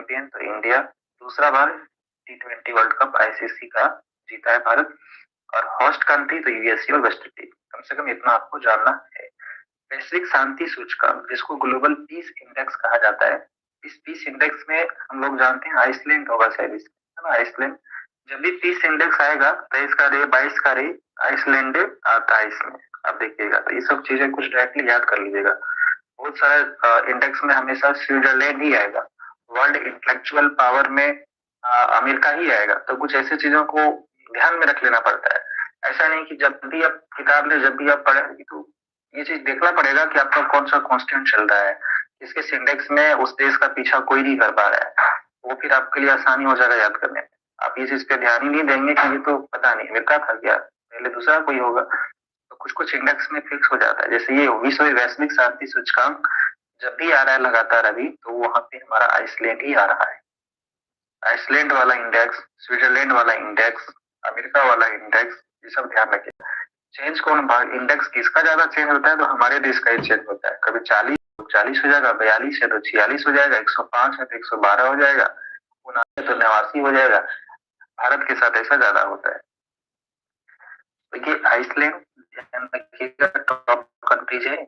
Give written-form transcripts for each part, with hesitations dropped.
Champion तो India, दूसरा बार T20 world cup ICC का जीता है भारत, और होस्ट कंट्री तो यूएसए और वेस्ट इंडीज। कम से कम इतना आपको जानना है। वैश्विक शांति सूचकांक, जिसको ग्लोबल पीस इंडेक्स कहा जाता है, इस पीस इंडेक्स में हम लोग जानते हैं आइसलैंड होगा शायद, है ना, आइसलैंड। जब भी पीस इंडेक्स आएगा 23 का रे 22 का रे आइसलैंड आता है इसमें, आप देखिएगा। तो ये सब चीजें कुछ डायरेक्टली याद कर लीजिएगा। बहुत सारा इंडेक्स में हमेशा स्विट्जरलैंड ही आएगा। वर्ल्ड इंटेलेक्चुअल पावर में अमेरिका ही आएगा। तो कुछ ऐसी चीजों को ध्यान में रख लेना पड़ता है। ऐसा नहीं कि जब भी आप किताब ले, जब भी आप पढ़ेंगे तो ये चीज देखना पड़ेगा कि आपका कौन सा कॉन्स्टेंट चल रहा है, किस इंडेक्स में उस देश का पीछा कोई नहीं कर पा रहा है। वो फिर आपके लिए आसानी हो जाएगा याद करने में। आप ये चीज पे ध्यान ही नहीं देंगे कि ये तो पता नहीं अमेरिका था क्या, पहले दूसरा कोई होगा। तो कुछ कुछ इंडेक्स में फिक्स हो जाता है। जैसे ये विश्व वैश्विक शांति सूचकांक जब भी आ रहा है लगातार अभी, तो वहां पे हमारा आइसलैंड ही आ रहा है। आइसलैंड वाला इंडेक्स, स्विट्जरलैंड वाला इंडेक्स, अमेरिका वाला इंडेक्स, ये सब ध्यान रखिए। चेंज कौन, इंडेक्स किसका ज्यादा चेंज होता है, तो हमारे देश का ही चेंज होता है। कभी 40 हो जाएगा, 42 है तो 46 हो जाएगा, 105 है तो 112 हो जाएगा, 79 तो 89 हो जाएगा। भारत के साथ ऐसा ज्यादा होता है। देखिए आइसलैंड ध्यान रखिएगा टॉप कंट्रीज है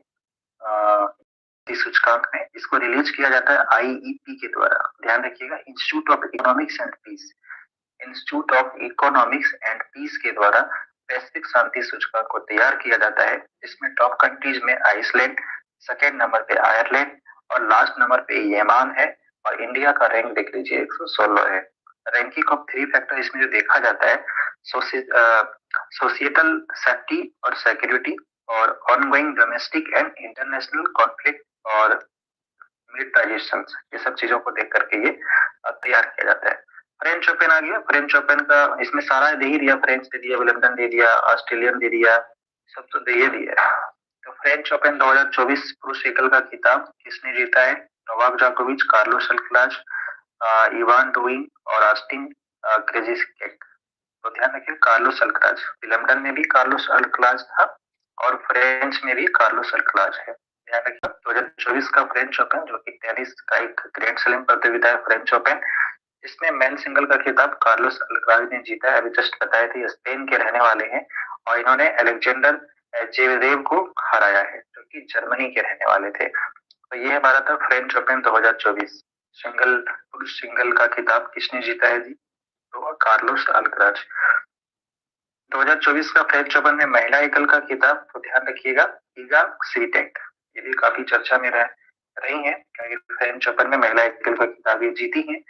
इस सूचकांक में। इसको रिलीज किया जाता है आईईपी के द्वारा। ध्यान रखिएगा, institute of economics and peace, institute of economics and peace के द्वारा वैश्विक शांति सूचकांक को तैयार किया जाता है। इसमें टॉप कंट्रीज में आइसलैंड, सेकेंड नंबर पे आयरलैंड और लास्ट नंबर पे यमन है। और इंडिया का रैंक देख लीजिए 116 है। रैंकिंग ऑफ 3 फैक्टर इसमें जो देखा जाता है, सोशिएटल सेफ्टी और सिक्योरिटी, और ongoing domestic and international conflict, और मिलिटराइजेशन, ये सब चीजों को देख करके ये तैयार किया जाता है। फ्रेंच ओपन आ गया। फ्रेंच ओपन का इसमें सारा दे ही दिया, फ्रेंच दे दिया, विलियमटन दे दिया, ऑस्ट्रेलियन दे दिया, सब तो दे ही दिया। तो फ्रेंच ओपन 2024 पुरुष एकल का खिताब किसने जीता है? नोवाक जोकोविच, कार्लोस अल्कराज, इवान डोइंग और ऑस्टिन क्रेजिस्किक। तो ध्यान रखिए कार्लोस अल्कराज। विलियमटन में भी कार्लोस अल्कराज था और फ्रेंच में भी कार्लोस अल्कराज है। ध्यान रखिए 2024 का फ्रेंच ओपन, जो कि टेनिस का एक ग्रैंड स्लैम प्रतियोगिता है फ्रेंच ओपन, इसमें मेन सिंगल का खिताब कार्लोस अल्कराज ने जीता है। अभी जस्ट बताए थे, स्पेन के रहने वाले हैं और इन्होंने अलेक्जेंडर जेवरेव को हराया है, जो कि जर्मनी के रहने वाले थे। तो ये हमारा था फ्रेंच ओपन 2024। सिंगल, पुरुष सिंगल का खिताब किसने जीता है जी? तो कार्लोस अल्कराज। 2024 का फ्रेंच ओपन में महिला एकल का खिताब, तो ध्यान रखिएगा ईगा स्वीटेक, ये भी काफी चर्चा में रही है क्योंकि फ्रेंच ओपन में महिला एकल का खिताब ये जीती है।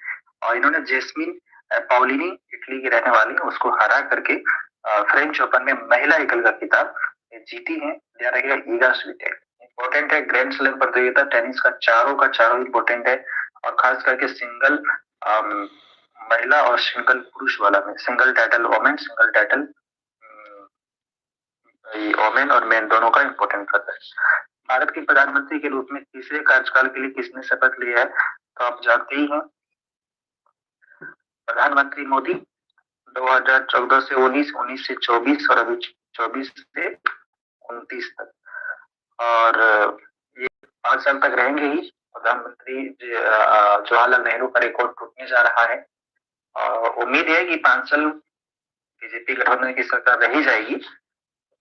और इन्होंने जेस्मिन पाउलिनी, इटली की रहने वाली, उसको हरा करके फ्रेंच ओपन में महिला एकल का खिताब जीती है। ध्यान रखिएगा ईगा स्वीटेक। इंपॉर्टेंट है ग्रैंड स्लैम प्रतियोगिता, टेनिस का चारों इंपॉर्टेंट है। और खास करके सिंगल महिला और सिंगल पुरुष वाला में, single title women, single title women और मेन, दोनों का इंपॉर्टेंट रहता है। भारत के प्रधानमंत्री के रूप में तीसरे कार्यकाल के लिए किसने शपथ लिया है? तो आप जानते ही हैं, प्रधानमंत्री मोदी। 2014 से 19, 19 से 24 और अभी 24 से 29 तक। और ये 5 साल तक रहेंगे ही प्रधानमंत्री। जवाहरलाल नेहरू का रिकॉर्ड टूटने जा रहा है और उम्मीद है कि 5 साल बीजेपी गठबंधन की सरकार रह ही जाएगी।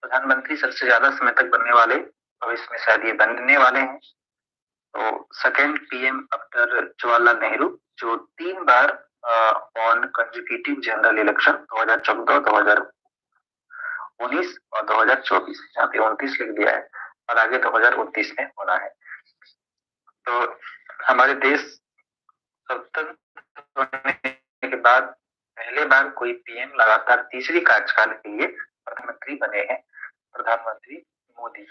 प्रधानमंत्री सबसे ज्यादा समय तक बनने वाले भविष्य में शायद ये बनने वाले हैं। तो second PM after Jawaharlal Nehru, जो 3 बार ऑन कंसेक्यूटिव जनरल इलेक्शन 2014, 2019 और 2024, यहाँ पे 29 लिख दिया है और आगे 2029 में होना है। तो हमारे देश स्वतंत्र होने के बाद पहले बार कोई पीएम लगातार तीसरी कार्यकाल के लिए प्रधानमंत्री बने हैं, प्रधानमंत्री मोदी।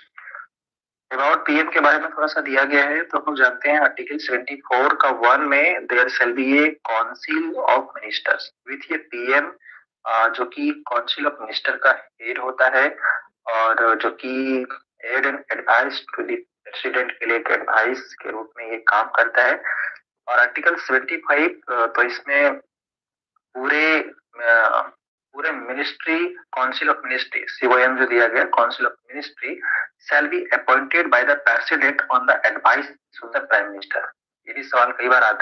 अबाउट पीएम के बारे में थोड़ा सा दिया गया है, तो हम जानते हैं आर्टिकल 74 का 1 में there shall be a council of ministers with a PM, जो कि काउंसिल ऑफ मिनिस्टर का हेड होता है और जो कि aid and advice to the president के लिए एक एडवाइस के रूप में ये काम करता है। और आर्टिकल 75, तो इसमें पूरे ministry, council of ministry, COM जो दिया गया, council of ministry shall be appointed by the president on the advice of the prime minister। ये भी सवाल कई बार आता है।